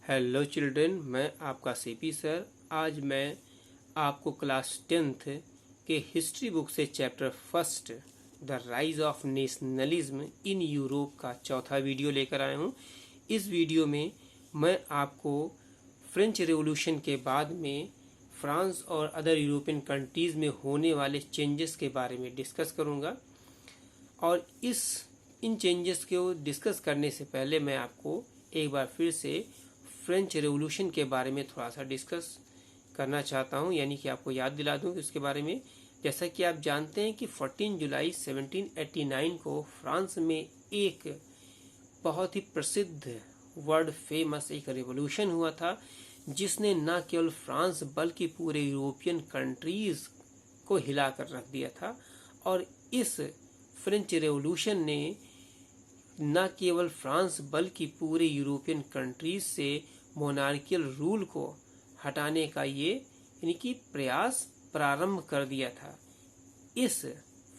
Hello children, मैं आपका CP sir. आज मैं आपको क्लास 10th के हिस्ट्री बुक से chapter first the rise of nationalism in Europe का चौथा वीडियो लेकर आया हूँ। इस वीडियो में मैं आपको फ्रेंच रेवोल्यूशन के बाद में फ्रांस और अदर यूरोपियन कंट्रीज़ में होने वाले चेंजेस के बारे में डिस्कस करूँगा। और इन चेंजेस को डिस्कस करने से पहले मैं आपको एक बार फिर से फ्रेंच रेवोल्यूशन के बारे में थोड़ा सा डिस्कस करना चाहता हूं, यानी कि आपको याद दिला दूं कि उसके बारे में। जैसा कि आप जानते हैं कि 14 जुलाई 1789 को फ्रांस में एक बहुत ही प्रसिद्ध वर्ल्ड फेमस एक रेवोल्यूशन हुआ था, जिसने न केवल फ्रांस बल्कि पूरे यूरोपियन कंट्रीज को हिलाकर रख दिया था। और इस फ्रेंच रेवोल्यूशन ने न केवल फ्रांस बल्कि पूरे यूरोपियन कंट्रीज से मोनार्कियल रूल को हटाने का ये यानी कि प्रयास प्रारंभ कर दिया था। इस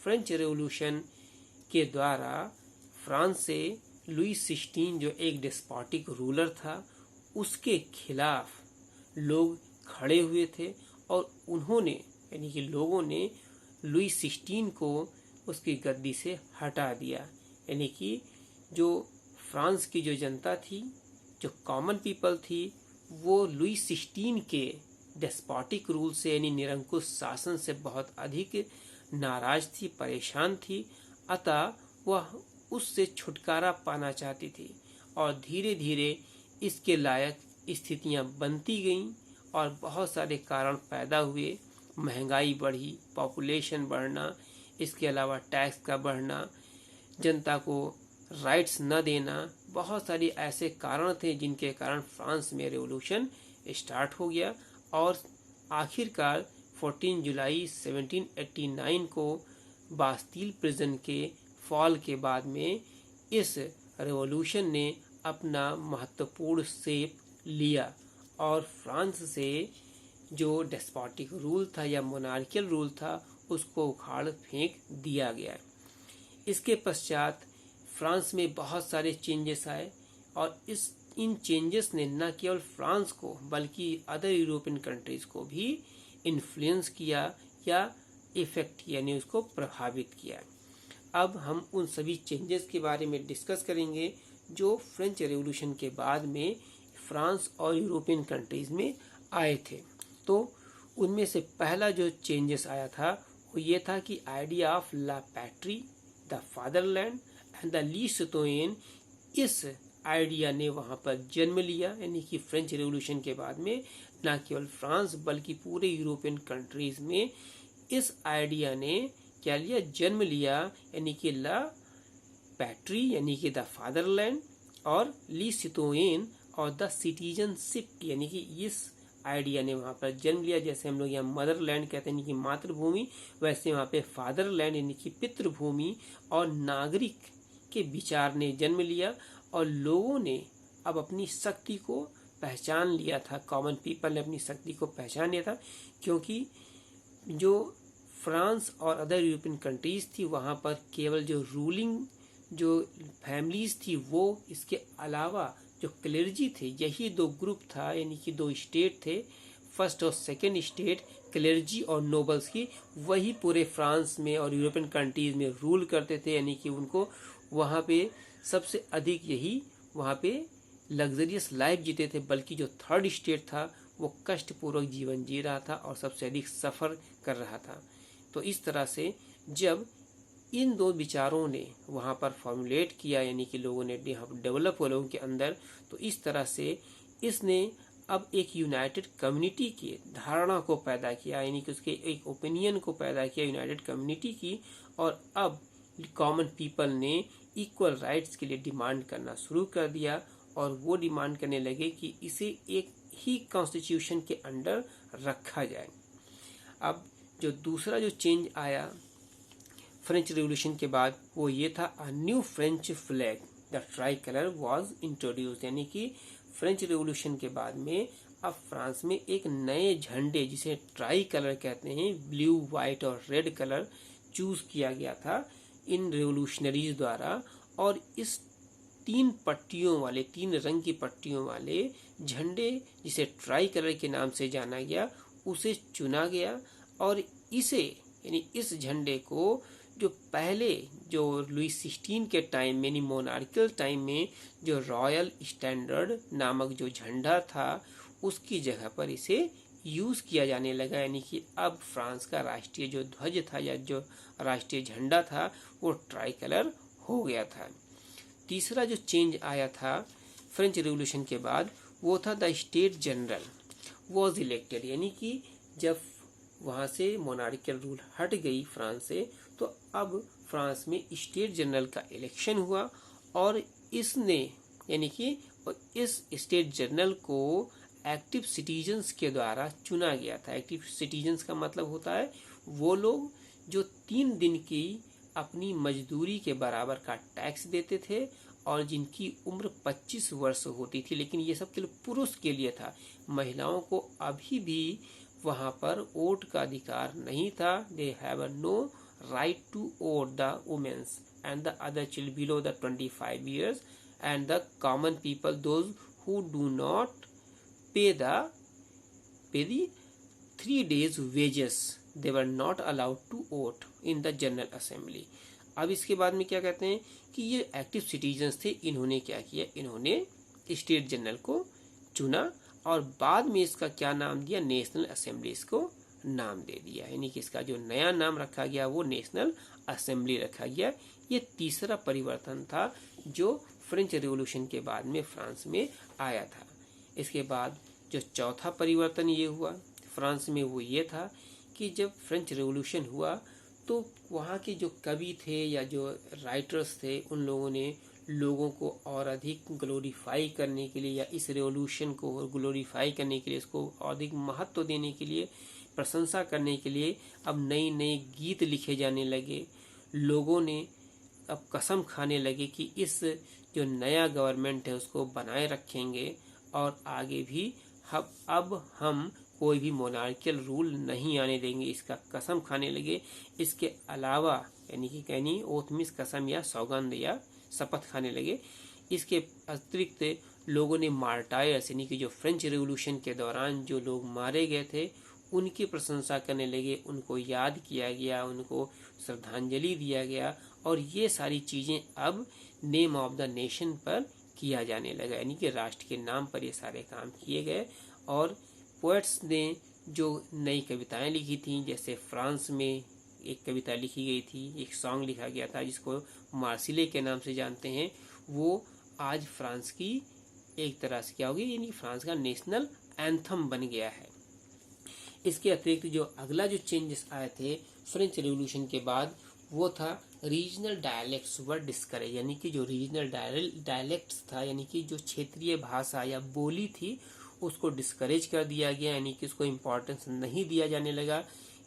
फ्रेंच रेवोल्यूशन के द्वारा फ्रांस से लुई 16 जो एक डेस्पोटिक रूलर था, उसके खिलाफ लोग खड़े हुए थे और उन्होंने यानी कि लोगों ने लुई 16 को उसकी गद्दी से हटा दिया। यानी कि जो फ्रांस की जो जनता थी, जो कॉमन पीपल थी, वो लुई 16 के डेस्पोटिक रूल से यानी निरंकुश शासन से बहुत अधिक नाराज थी, परेशान थी। अतः वह उससे छुटकारा पाना चाहती थी और धीरे धीरे इसके लायक स्थितियां बनती गईं और बहुत सारे कारण पैदा हुए। महंगाई बढ़ी, पॉपुलेशन बढ़ना, इसके अलावा टैक्स का बढ़ना, जनता को राइट्स न देना, बहुत सारी ऐसे कारण थे जिनके कारण फ्रांस में रेवोल्यूशन स्टार्ट हो गया। और आखिरकार 14 जुलाई 1789 को बास्टील प्रिजन के फॉल के बाद में इस रेवोल्यूशन ने अपना महत्वपूर्ण शेप लिया और फ्रांस से जो डेस्पोटिक रूल था या मोनार्कियल रूल था, उसको उखाड़ फेंक दिया गया। इसके पश्चात फ्रांस में बहुत सारे चेंजेस आए और इन चेंजेस ने न केवल फ्रांस को बल्कि अदर यूरोपियन कंट्रीज को भी इन्फ्लुएंस किया या इफेक्ट यानी उसको प्रभावित किया। अब हम उन सभी चेंजेस के बारे में डिस्कस करेंगे जो फ्रेंच रेवोल्यूशन के बाद में फ्रांस और यूरोपियन कंट्रीज में आए थे। तो उनमें से पहला जो चेंजेस आया था वो ये था कि आइडिया ऑफ ला पैट्री, द फादरलैंड एंड द ली सितोयेन, इस आइडिया ने वहाँ पर जन्म लिया। यानी कि फ्रेंच रेवोल्यूशन के बाद में न केवल फ्रांस बल्कि पूरे यूरोपियन कंट्रीज में इस आइडिया ने क्या लिया, जन्म लिया। यानी कि ला पैट्री यानी कि द फादरलैंड और ली सितोयेन और द सिटीजनशिप, यानी कि इस आइडिया ने वहाँ पर जन्म लिया। जैसे हम लोग यहाँ मदरलैंड कहते हैं कि मातृभूमि, वैसे वहाँ पे फादरलैंड यानी कि पितृभूमि और नागरिक के विचार ने जन्म लिया और लोगों ने अब अपनी शक्ति को पहचान लिया था। कॉमन पीपल ने अपनी शक्ति को पहचान लिया था, क्योंकि जो फ्रांस और अदर यूरोपियन कंट्रीज थी वहाँ पर केवल जो रूलिंग जो फैमिलीज थी वो, इसके अलावा जो क्लेर्जी थे, यही दो ग्रुप था, यानी कि दो स्टेट थे, फर्स्ट और सेकेंड स्टेट, क्लेर्जी और नोबल्स की, वही पूरे फ्रांस में और यूरोपियन कंट्रीज में रूल करते थे। यानी कि उनको वहाँ पे सबसे अधिक यही वहाँ पे लग्जरियस लाइफ जीते थे, बल्कि जो थर्ड स्टेट था वो कष्टपूर्वक जीवन जी रहा था और सबसे अधिक सफ़र कर रहा था। तो इस तरह से जब इन दो विचारों ने वहाँ पर फॉर्मुलेट किया, यानी कि लोगों ने डेवलप हुआ लोगों के अंदर, तो इस तरह से इसने अब एक यूनाइटेड कम्युनिटी की धारणा को पैदा किया, यानी कि उसके एक ओपिनियन को पैदा किया यूनाइटेड कम्युनिटी की। और अब कॉमन पीपल ने इक्वल राइट्स के लिए डिमांड करना शुरू कर दिया और वो डिमांड करने लगे कि इसे एक ही कॉन्स्टिट्यूशन के अंडर रखा जाए। अब जो दूसरा जो चेंज आया फ्रेंच रेवोल्यूशन के बाद वो ये था, a new French flag the try colour was introduce. यानी कि फ्रेंच रेवोल्यूशन के बाद में अब फ्रांस में एक नए झंडे, जिसे ट्राई कलर कहते हैं, ब्लू, व्हाइट और रेड कलर चूज किया गया था इन रेवोल्यूशनरीज द्वारा। और इस तीन रंग की पट्टियों वाले झंडे, जिसे ट्राई कलर के नाम से जाना गया, उसे चुना गया। और इसे यानी इस झंडे को जो पहले जो लुई 16 के टाइम में यानी मोनार्कियल टाइम में जो रॉयल स्टैंडर्ड नामक जो झंडा था उसकी जगह पर इसे यूज किया जाने लगा। यानी कि अब फ्रांस का राष्ट्रीय जो ध्वज था या जो राष्ट्रीय झंडा था वो ट्राई कलर हो गया था। तीसरा जो चेंज आया था फ्रेंच रिवॉल्यूशन के बाद वो था the state general was elected. यानी कि जब वहाँ से मोनार्कियल रूल हट गई फ्रांस से, तो अब फ्रांस में स्टेट जनरल का इलेक्शन हुआ और इसने यानी कि इस स्टेट जनरल को एक्टिव सिटीजन्स के द्वारा चुना गया था। एक्टिव सिटीजन्स का मतलब होता है वो लोग जो 3 दिन की अपनी मजदूरी के बराबर का टैक्स देते थे और जिनकी उम्र 25 वर्ष होती थी। लेकिन ये सब केवल पुरुष के लिए था, महिलाओं को अभी भी वहाँ पर वोट का अधिकार नहीं था। They have no right to vote the womens and the other children below the 25 years and the common people, those who do not pay the 3 days wages, they were not allowed to vote in the general assembly। अब इसके बाद में क्या कहते हैं कि ये active citizens थे, इन्होंने क्या किया, इन्होंने स्टेट जनरल को चुना और बाद में इसका क्या नाम दिया, नेशनल असेंबली इसको नाम दे दिया। यानी कि इसका जो नया नाम रखा गया वो नेशनल असेंबली रखा गया। ये तीसरा परिवर्तन था जो फ्रेंच रिवॉल्यूशन के बाद में फ्रांस में आया था। इसके बाद जो चौथा परिवर्तन ये हुआ फ्रांस में वो ये था कि जब फ्रेंच रिवॉल्यूशन हुआ तो वहाँ के जो कवि थे या जो राइटर्स थे उन लोगों ने लोगों को और अधिक ग्लोरीफाई करने के लिए या इस रेवोल्यूशन को ग्लोरीफाई करने के लिए, इसको अधिक महत्व देने के लिए, प्रशंसा करने के लिए अब नए नए गीत लिखे जाने लगे। लोगों ने अब कसम खाने लगे कि इस जो नया गवर्नमेंट है उसको बनाए रखेंगे और आगे भी अब हम कोई भी मोनार्कियल रूल नहीं आने देंगे, इसका कसम खाने लगे। इसके अलावा यानी कि ओथ मीन्स कसम या सौगंध या शपथ खाने लगे। इसके अतिरिक्त लोगों ने मार्टायर्स यानी कि जो फ्रेंच रिवॉल्यूशन के दौरान जो लोग मारे गए थे उनकी प्रशंसा करने लगे, उनको याद किया गया, उनको श्रद्धांजलि दिया गया और ये सारी चीज़ें अब नेम ऑफ द नेशन पर किया जाने लगा। यानी कि राष्ट्र के नाम पर ये सारे काम किए गए। और पोएट्स ने जो नई कविताएं लिखी थी, जैसे फ्रांस में एक कविता लिखी गई थी, एक सॉन्ग लिखा गया था जिसको मार्सिले के नाम से जानते हैं, वो आज फ्रांस की एक तरह से क्या होगी, यानी फ्रांस का नेशनल एंथम बन गया है। इसके अतिरिक्त जो अगला जो चेंजेस आए थे फ्रेंच रिवॉल्यूशन के बाद वो था रीजनल डायलेक्ट्स वर डिस्करेज। यानी कि जो रीजनल डायलेक्ट्स था यानी कि जो क्षेत्रीय भाषा या बोली थी उसको डिस्करेज कर दिया गया, यानी कि उसको इम्पोर्टेंस नहीं दिया जाने लगा।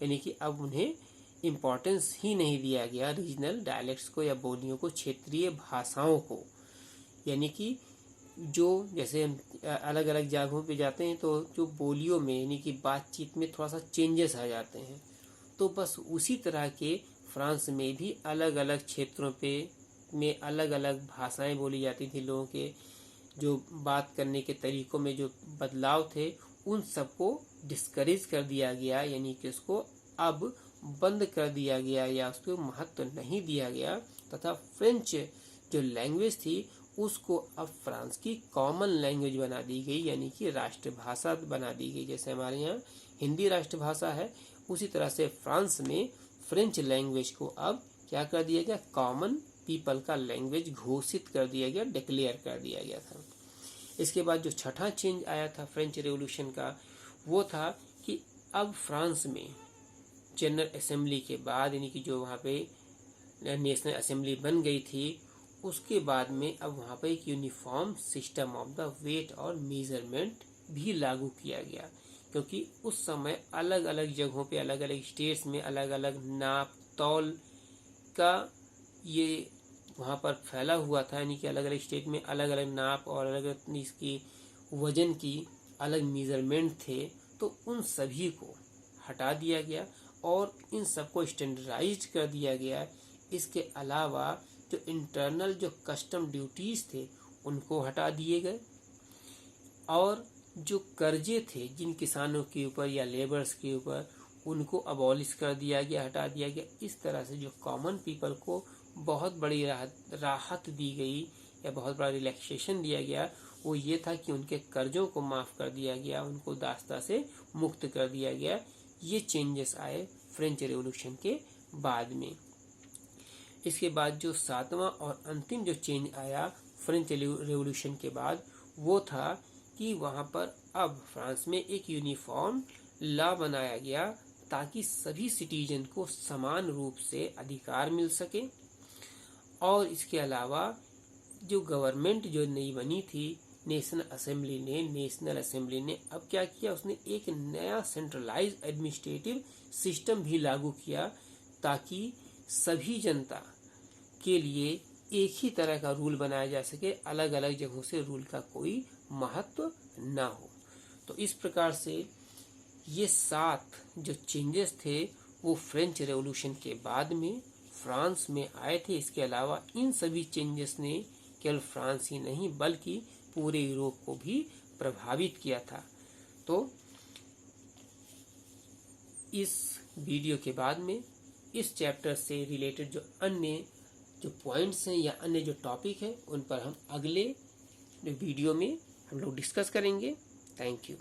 यानी कि अब उन्हें इम्पोर्टेंस ही नहीं दिया गया रीजनल डायलेक्ट्स को या बोलियों को, क्षेत्रीय भाषाओं को। यानी कि जो जैसे अलग अलग जगहों पे जाते हैं तो जो बोलियों में यानी कि बातचीत में थोड़ा सा चेंजेस आ जाते हैं, तो बस उसी तरह के फ्रांस में भी अलग अलग क्षेत्रों पे में अलग अलग भाषाएं बोली जाती थी। लोगों के जो बात करने के तरीकों में जो बदलाव थे उन सबको डिस्करेज कर दिया गया, यानी कि उसको अब बंद कर दिया गया या उसको महत्व नहीं दिया गया, तथा फ्रेंच जो लैंग्वेज थी उसको अब फ्रांस की कॉमन लैंग्वेज बना दी गई, यानी कि राष्ट्रभाषा बना दी गई। जैसे हमारे यहाँ हिंदी राष्ट्रभाषा है, उसी तरह से फ्रांस में फ्रेंच लैंग्वेज को अब क्या कर दिया गया, कॉमन पीपल का लैंग्वेज घोषित कर दिया गया, डिक्लेयर कर दिया गया था। इसके बाद जो छठा चेंज आया था फ्रेंच रेवोल्यूशन का वो था कि अब फ्रांस में जनरल असेंबली के बाद यानी कि जो वहाँ पे नेशनल असेंबली बन गई थी उसके बाद में अब वहाँ पे एक uniform system of the weight और मेजरमेंट भी लागू किया गया, क्योंकि उस समय अलग अलग जगहों पे अलग अलग स्टेट्स में अलग अलग नाप तौल का ये वहाँ पर फैला हुआ था। यानी कि अलग अलग स्टेट में अलग अलग नाप और अलग अलग इसकी वजन की अलग मेजरमेंट थे, तो उन सभी को हटा दिया गया और इन सबको स्टैंडर्डाइज कर दिया गया। इसके अलावा जो इंटरनल जो कस्टम ड्यूटीज थे उनको हटा दिए गए, और जो कर्जे थे जिन किसानों के ऊपर या लेबर्स के ऊपर उनको अबॉलिश कर दिया गया, हटा दिया गया। इस तरह से जो कॉमन पीपल को बहुत बड़ी राहत दी गई या बहुत बड़ा रिलैक्सेशन दिया गया, वो ये था कि उनके कर्जों को माफ़ कर दिया गया, उनको दास्ता से मुक्त कर दिया गया। ये चेंजेस आए फ्रेंच रेवोल्यूशन के बाद में। इसके बाद जो सातवां और अंतिम जो चेंज आया फ्रेंच रेवोल्यूशन के बाद, वो था कि वहाँ पर अब फ्रांस में एक यूनिफॉर्म लॉ बनाया गया ताकि सभी सिटीजन को समान रूप से अधिकार मिल सके। और इसके अलावा जो गवर्नमेंट जो नई बनी थी नेशनल असेंबली ने अब क्या किया, उसने एक नया सेंट्रलाइज एडमिनिस्ट्रेटिव सिस्टम भी लागू किया ताकि सभी जनता के लिए एक ही तरह का रूल बनाया जा सके, अलग अलग जगहों से रूल का कोई महत्व ना हो। तो इस प्रकार से ये 7 जो चेंजेस थे वो फ्रेंच रेवोल्यूशन के बाद में फ्रांस में आए थे। इसके अलावा इन सभी चेंजेस ने केवल फ्रांस ही नहीं बल्कि पूरे यूरोप को भी प्रभावित किया था। तो इस वीडियो के बाद में इस चैप्टर से रिलेटेड जो अन्य जो पॉइंट्स हैं या अन्य जो टॉपिक है उन पर हम अगले वीडियो में हम लोग डिस्कस करेंगे। Thank you.